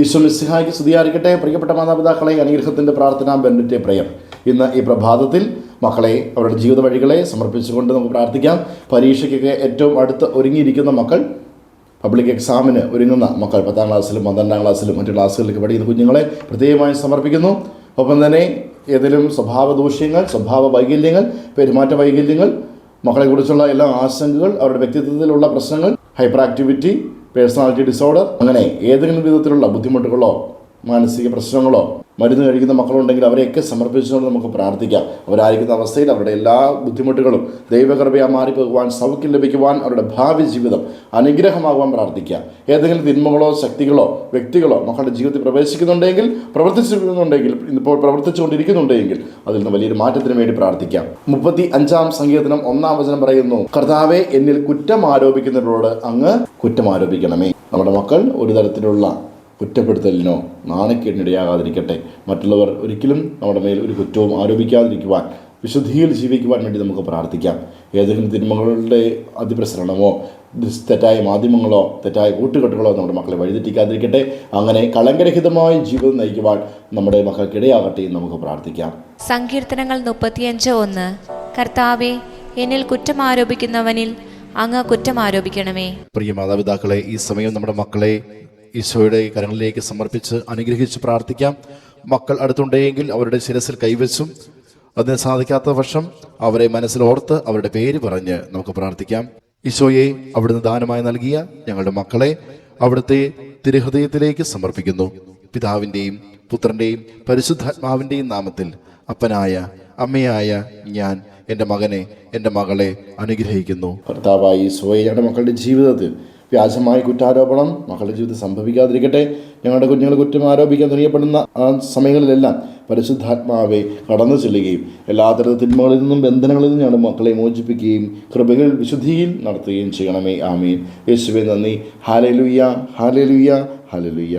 ഈശോ മിശിഹായ്ക്ക് സ്തുതിയായിരിക്കട്ടെ. പ്രിയപ്പെട്ട മാതാപിതാക്കളെ, അനുഗ്രഹത്തിൻ്റെ പ്രാർത്ഥനാ ബെന്നറ്റ് പ്രയർ. ഇന്ന് ഈ പ്രഭാതത്തിൽ മക്കളെ അവരുടെ ജീവിത വഴികളെ സമർപ്പിച്ചുകൊണ്ട് നമുക്ക് പ്രാർത്ഥിക്കാം. പരീക്ഷയ്ക്കൊക്കെ ഏറ്റവും അടുത്ത് ഒരുങ്ങിയിരിക്കുന്ന മക്കൾ, പബ്ലിക് എക്സാമിന് ഒരുങ്ങുന്ന മക്കൾ, 10ാം ക്ലാസ്സിലും 12ാം ക്ലാസ്സിലും മറ്റു ക്ലാസ്സുകളിലേക്ക് പഠിക്കുന്ന കുഞ്ഞുങ്ങളെ പ്രത്യേകമായി സമർപ്പിക്കുന്നു. ഒപ്പം തന്നെ ഏതെങ്കിലും സ്വഭാവ ദൂഷ്യങ്ങൾ, സ്വഭാവ വൈകല്യങ്ങൾ, പെരുമാറ്റ വൈകല്യങ്ങൾ, മക്കളെക്കുറിച്ചുള്ള എല്ലാ ആശങ്കകൾ, അവരുടെ വ്യക്തിത്വത്തിലുള്ള പ്രശ്നങ്ങൾ, ഹൈപ്പർ ആക്ടിവിറ്റി, പേഴ്സണാലിറ്റി ഡിസോർഡർ, അങ്ങനെ ഏതെങ്കിലും വിധത്തിലുള്ള ബുദ്ധിമുട്ടുകളോ മാനസിക പ്രശ്നങ്ങളോ മരുന്ന് കഴിക്കുന്ന മക്കളുണ്ടെങ്കിൽ അവരെയൊക്കെ സമർപ്പിച്ചുകൊണ്ട് നമുക്ക് പ്രാർത്ഥിക്കാം. അവരായിരിക്കുന്ന അവസ്ഥയിൽ അവരുടെ എല്ലാ ബുദ്ധിമുട്ടുകളും ദൈവകൃപയാൽ മാറിപ്പോകുവാൻ, സൗഖ്യം ലഭിക്കുവാൻ, അവരുടെ ഭാവി ജീവിതം അനുഗ്രഹമാകുവാൻ പ്രാർത്ഥിക്കാം. ഏതെങ്കിലും തിന്മകളോ ശക്തികളോ വ്യക്തികളോ മക്കളുടെ ജീവിതത്തിൽ പ്രവേശിക്കുന്നുണ്ടെങ്കിൽ, ഇപ്പോൾ പ്രവർത്തിച്ചുകൊണ്ടിരിക്കുന്നുണ്ടെങ്കിൽ അതിൽ നിന്ന് വലിയൊരു മാറ്റത്തിന് വേണ്ടി പ്രാർത്ഥിക്കാം. 35-ാം സങ്കീർത്തനം 1-ാം വചനം പറയുന്നു, കർത്താവേ, എന്നിൽ കുറ്റം ആരോപിക്കുന്നവരോട് അങ്ങ് കുറ്റം ആരോപിക്കണമേ. നമ്മുടെ മക്കൾ ഒരു തരത്തിലുള്ള കുറ്റപ്പെടുത്തലിനോ നാണക്കേടിനിടയാകാതിരിക്കട്ടെ. മറ്റുള്ളവർ ഒരിക്കലും നമ്മുടെ മേൽ ഒരു കുറ്റവും ആരോപിക്കാതിരിക്കുവാൻ, വിശുദ്ധിയിൽ ജീവിക്കുവാൻ വേണ്ടി നമുക്ക് പ്രാർത്ഥിക്കാം. ഏതെങ്കിലും തിന്മകളുടെ അതിപ്രസരണമോ തെറ്റായ മാധ്യമങ്ങളോ തെറ്റായ കൂട്ടുകെട്ടുകളോ നമ്മുടെ മക്കളെ വഴിതെറ്റിക്കാതിരിക്കട്ടെ. അങ്ങനെ കളങ്കരഹിതമായ ജീവിതം നയിക്കുവാൻ നമ്മുടെ മക്കൾക്കിടയാകട്ടെ എന്ന് നമുക്ക് പ്രാർത്ഥിക്കാം. സങ്കീർത്തനങ്ങൾ 35:1. കർത്താവേ, എന്നിൽ കുറ്റം ആരോപിക്കുന്നവനിൽ അങ്ങ് കുറ്റം ആരോപിക്കണമേ. പ്രിയ മാതാപിതാക്കളെ, ഈ സമയം നമ്മുടെ മക്കളെ ഈശോയുടെ കരങ്ങളിലേക്ക് സമർപ്പിച്ച് അനുഗ്രഹിച്ച് പ്രാർത്ഥിക്കാം. മക്കൾ അടുത്തുണ്ടെങ്കിൽ അവരുടെ ശിരസിൽ കൈവച്ചും, അതിന് സാധിക്കാത്ത പക്ഷം അവരെ മനസ്സിലോർത്ത് അവരുടെ പേര് പറഞ്ഞ് നമുക്ക് പ്രാർത്ഥിക്കാം. ഈശോയെ, അവിടുന്ന് ദാനമായി നൽകിയ ഞങ്ങളുടെ മക്കളെ അവിടുത്തെ തിരുഹൃദയത്തിലേക്ക് സമർപ്പിക്കുന്നു. പിതാവിൻ്റെയും പുത്രൻ്റെയും പരിശുദ്ധാത്മാവിൻ്റെയും നാമത്തിൽ അപ്പനായ അമ്മയായ ഞാൻ എൻ്റെ മകനെ, എൻ്റെ മകളെ അനുഗ്രഹിക്കുന്നു. കർത്താവായ ഈശോയെ, ഞങ്ങളുടെ മക്കളുടെ ജീവിതത്തിൽ വ്യാജമായ കുറ്റാരോപണം മക്കളുടെ ജീവിതത്തിൽ സംഭവിക്കാതിരിക്കട്ടെ. ഞങ്ങളുടെ കുഞ്ഞുങ്ങൾ കുറ്റം ആരോപിക്കാൻ തുനിയപ്പെടുന്ന ആ സമയങ്ങളിലെല്ലാം പരിശുദ്ധാത്മാവെ കടന്നു ചെല്ലുകയും എല്ലാ തരത്തിലുള്ള തിന്മകളിൽ നിന്നും ബന്ധനങ്ങളിൽ നിന്നും ഞങ്ങളുടെ മക്കളെ മോചിപ്പിക്കുകയും കൃപകൾ വിശുദ്ധിയിൽ നടത്തുകയും ചെയ്യണമേ. ആമീൻ. യേശുവേ നന്ദി. Hallelujah, hallelujah, hallelujah.